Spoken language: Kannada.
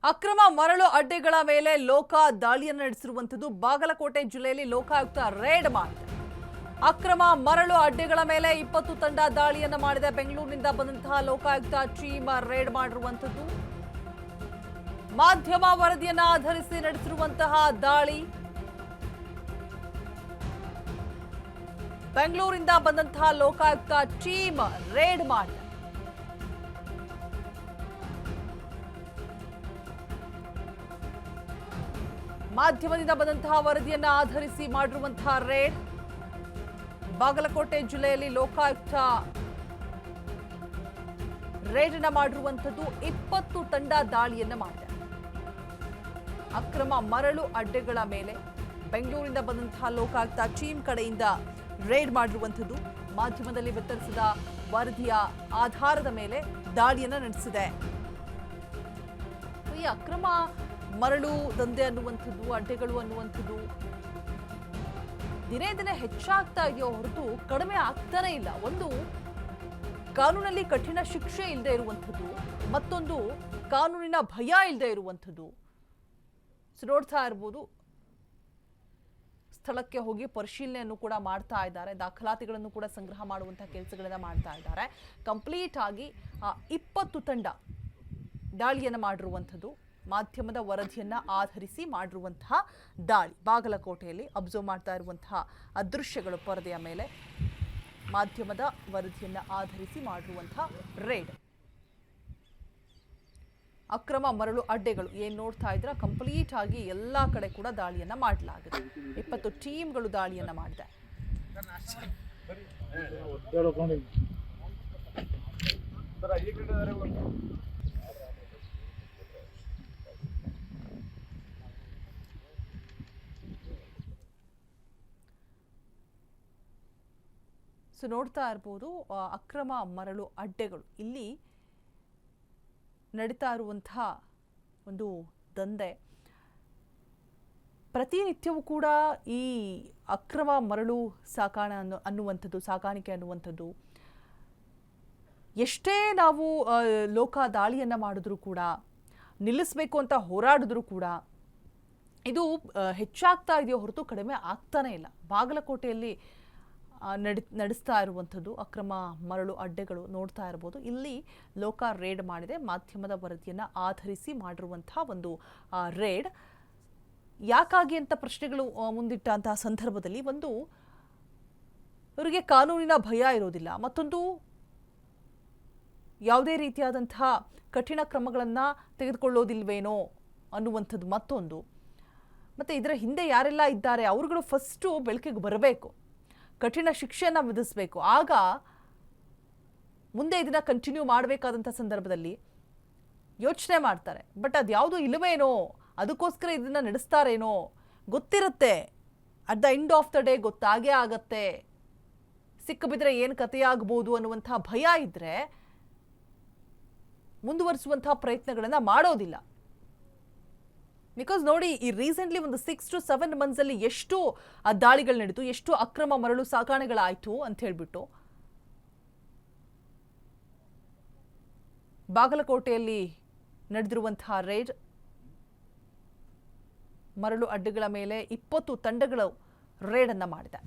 ಅಕ್ರಮ ಮರಳು ಅಡ್ಡೆಗಳ ಮೇಲೆ ಲೋಕ ದಾಳಿಯನ್ನು ನಡೆಸಿರುವಂತದ್ದು ಬಾಗಲಕೋಟೆ ಜಿಲ್ಲೆಯಲ್ಲಿ ಲೋಕಾಯುಕ್ತ ರೇಡ್ ಮಾಡಿದೆ. ಅಕ್ರಮ ಮರಳು ಅಡ್ಡೆಗಳ ಮೇಲೆ 20 ತಂಡ ದಾಳಿಯನ್ನು ಮಾಡಿದೆ. ಬೆಂಗಳೂರಿನಿಂದ ಬಂದಂತಹ ಲೋಕಾಯುಕ್ತ ಟೀಮ್ ರೇಡ್ ಮಾಡಿರುವಂತದ್ದು. ಮಾಧ್ಯಮ ವರದಿಯನ್ನ ಆಧರಿಸಿ ನಡೆಸಿರುವಂತಹ ದಾಳಿ. ಬೆಂಗಳೂರಿನಿಂದ ಬಂದಂತಹ ಲೋಕಾಯುಕ್ತ ಟೀಮ್ ರೇಡ್ ಮಾಡಿದೆ. ಮಾಧ್ಯಮದಿಂದ ಬಂದಂತಹ ವರದಿಯನ್ನ ಆಧರಿಸಿ ಮಾಡಿರುವಂತಹ ರೇಡ್. ಬಾಗಲಕೋಟೆ ಜಿಲ್ಲೆಯಲ್ಲಿ ಲೋಕಾಯುಕ್ತ ರೇಡ್ ಅನ್ನ ಮಾಡಿರುವಂತದ್ದು. 20 ತಂಡ ದಾಳಿಯನ್ನ ಮಾಡಿದೆ. ಅಕ್ರಮ ಮರಳು ಅಡ್ಡೆಗಳ ಮೇಲೆ ಬೆಂಗಳೂರಿನಿಂದ ಬಂದಂತಹ ಲೋಕಾಯುಕ್ತ ಟೀಮ್ ಕಡೆಯಿಂದ ರೇಡ್ ಮಾಡಿರುವಂತದ್ದು. ಮಾಧ್ಯಮದಲ್ಲಿ ಬಿತ್ತರಿಸಿದ ವರದಿಯ ಆಧಾರದ ಮೇಲೆ ದಾಳಿಯನ್ನ ನಡೆಸಿದೆ. ಈ ಅಕ್ರಮ ಮರಳು ದಂಧೆ ಅನ್ನುವಂಥದ್ದು, ಅಡ್ಡೆಗಳು ಅನ್ನುವಂಥದ್ದು ದಿನೇ ದಿನೇ ಹೆಚ್ಚಾಗ್ತಾ ಇದೆಯೋ ಹೊರತು ಕಡಿಮೆ ಆಗ್ತಾನೆ ಇಲ್ಲ. ಒಂದು, ಕಾನೂನಲ್ಲಿ ಕಠಿಣ ಶಿಕ್ಷೆ ಇಲ್ಲದೆ ಇರುವಂಥದ್ದು, ಮತ್ತೊಂದು ಕಾನೂನಿನ ಭಯ ಇಲ್ಲದೆ ಇರುವಂಥದ್ದು. ನೋಡ್ತಾ ಇರ್ಬೋದು, ಸ್ಥಳಕ್ಕೆ ಹೋಗಿ ಪರಿಶೀಲನೆಯನ್ನು ಕೂಡ ಮಾಡ್ತಾ ಇದ್ದಾರೆ. ದಾಖಲಾತಿಗಳನ್ನು ಕೂಡ ಸಂಗ್ರಹ ಮಾಡುವಂತಹ ಕೆಲಸಗಳನ್ನ ಮಾಡ್ತಾ ಇದ್ದಾರೆ. ಕಂಪ್ಲೀಟ್ ಆಗಿ 20 ತಂಡ ದಾಳಿಯನ್ನು ಮಾಡಿರುವಂಥದ್ದು. ಮಾಧ್ಯಮದ ವರದಿಯನ್ನ ಆಧರಿಸಿ ಮಾಡಿರುವಂತಹ ದಾಳಿ. ಬಾಗಲಕೋಟೆಯಲ್ಲಿ ಅಬ್ಸರ್ವ್ ಮಾಡ್ತಾ ಇರುವಂತಹ ದೃಶ್ಯಗಳು ಪರದೆಯ ಮೇಲೆ. ಮಾಧ್ಯಮದ ವರದಿಯನ್ನ ಆಧರಿಸಿ ಮಾಡಿರುವಂತಹ ರೇಡ್. ಅಕ್ರಮ ಮರಳು ಅಡ್ಡೆಗಳು ಏನ್ ನೋಡ್ತಾ ಇದ್ರ ಕಂಪ್ಲೀಟ್ ಆಗಿ ಎಲ್ಲಾ ಕಡೆ ಕೂಡ ದಾಳಿಯನ್ನ ಮಾಡಲಾಗಿದೆ. 20 ಟೀಮ್ಗಳು ದಾಳಿಯನ್ನ ಮಾಡಿದೆ. ನೋಡ್ತಾ ಇರ್ಬೋದು, ಅಕ್ರಮ ಮರಳು ಅಡ್ಡೆಗಳು ಇಲ್ಲಿ ನಡೀತಾ ಇರುವಂತಹ ಒಂದು ದಂಧೆ. ಪ್ರತಿನಿತ್ಯವೂ ಕೂಡ ಈ ಅಕ್ರಮ ಮರಳು ಸಾಗಾಣಿಕೆ ಅನ್ನುವಂಥದ್ದು ಎಷ್ಟೇ ನಾವು ಲೋಕ ದಾಳಿಯನ್ನ ಮಾಡಿದ್ರು ಕೂಡ, ನಿಲ್ಲಿಸಬೇಕು ಅಂತ ಹೋರಾಡಿದ್ರು ಕೂಡ ಇದು ಹೆಚ್ಚಾಗ್ತಾ ಇದೆಯೋ ಹೊರತು ಕಡಿಮೆ ಆಗ್ತಾನೆ ಇಲ್ಲ. ಬಾಗಲಕೋಟೆಯಲ್ಲಿ ನಡೆಸ್ತಾ ಇರುವಂಥದ್ದು ಅಕ್ರಮ ಮರಳು ಅಡ್ಡೆಗಳು ನೋಡ್ತಾ ಇರ್ಬೋದು. ಇಲ್ಲಿ ಲೋಕ ರೇಡ್ ಮಾಡಿದೆ. ಮಾಧ್ಯಮದ ವರದಿಯನ್ನ ಆಧರಿಸಿ ಮಾಡಿರುವಂತಹ ಒಂದು ರೇಡ್. ಯಾಕಾಗಿ ಅಂತ ಪ್ರಶ್ನೆಗಳು ಮುಂದಿಟ್ಟಂತಹ ಸಂದರ್ಭದಲ್ಲಿ, ಒಂದು, ಇವರಿಗೆ ಕಾನೂನಿನ ಭಯ ಇರೋದಿಲ್ಲ, ಮತ್ತೊಂದು ಯಾವುದೇ ರೀತಿಯಾದಂತಹ ಕಠಿಣ ಕ್ರಮಗಳನ್ನ ತೆಗೆದುಕೊಳ್ಳೋದಿಲ್ವೇನೋ ಅನ್ನುವಂಥದ್ದು ಮತ್ತೊಂದು. ಮತ್ತೆ ಇದರ ಹಿಂದೆ ಯಾರೆಲ್ಲ ಇದ್ದಾರೆ ಅವರುಗಳು ಫಸ್ಟು ಬೆಳಕಿಗೆ ಬರಬೇಕು, ಕಠಿಣ ಶಿಕ್ಷೆಯನ್ನು ವಿಧಿಸಬೇಕು. ಆಗ ಮುಂದೆ ಇದನ್ನ ಕಂಟಿನ್ಯೂ ಮಾಡಬೇಕಾದಂಥ ಸಂದರ್ಭದಲ್ಲಿ ಯೋಚನೆ ಮಾಡ್ತಾರೆ. ಬಟ್ ಅದ್ಯಾವುದೂ ಇಲ್ಲವೇನೋ, ಅದಕ್ಕೋಸ್ಕರ ಇದನ್ನ ನಡೆಸ್ತಾರೇನೋ ಗೊತ್ತಿರುತ್ತೆ. At the end of the day ಗೊತ್ತಾಗೇ ಆಗತ್ತೆ, ಸಿಕ್ಕಿಬಿದ್ರೆ ಏನು ಕಥೆಯಾಗ್ಬೋದು ಅನ್ನುವಂಥ ಭಯ ಇದ್ರೆ ಮುಂದುವರಿಸುವಂತಹ ಪ್ರಯತ್ನಗಳನ್ನು ಮಾಡೋದಿಲ್ಲ. ಬಿಕಾಸ್ ನೋಡಿ, ಈ ರೀಸೆಂಟ್ಲಿ ಒಂದು 6 to 7 months ಅಲ್ಲಿ ಎಷ್ಟು ದಾಳಿಗಳು ನಡೀತು, ಎಷ್ಟು ಅಕ್ರಮ ಮರಳು ಸಾಗಾಣೆಗಳಾಯಿತು ಅಂತ ಹೇಳ್ಬಿಟ್ಟು. ಬಾಗಲಕೋಟೆಯಲ್ಲಿ ನಡೆದಿರುವಂತಹ ರೇಡ್, ಮರಳು ಅಡ್ಡೆಗಳ ಮೇಲೆ 20 ತಂಡಗಳು ರೇಡ್ ಅನ್ನ ಮಾಡಿದೆ.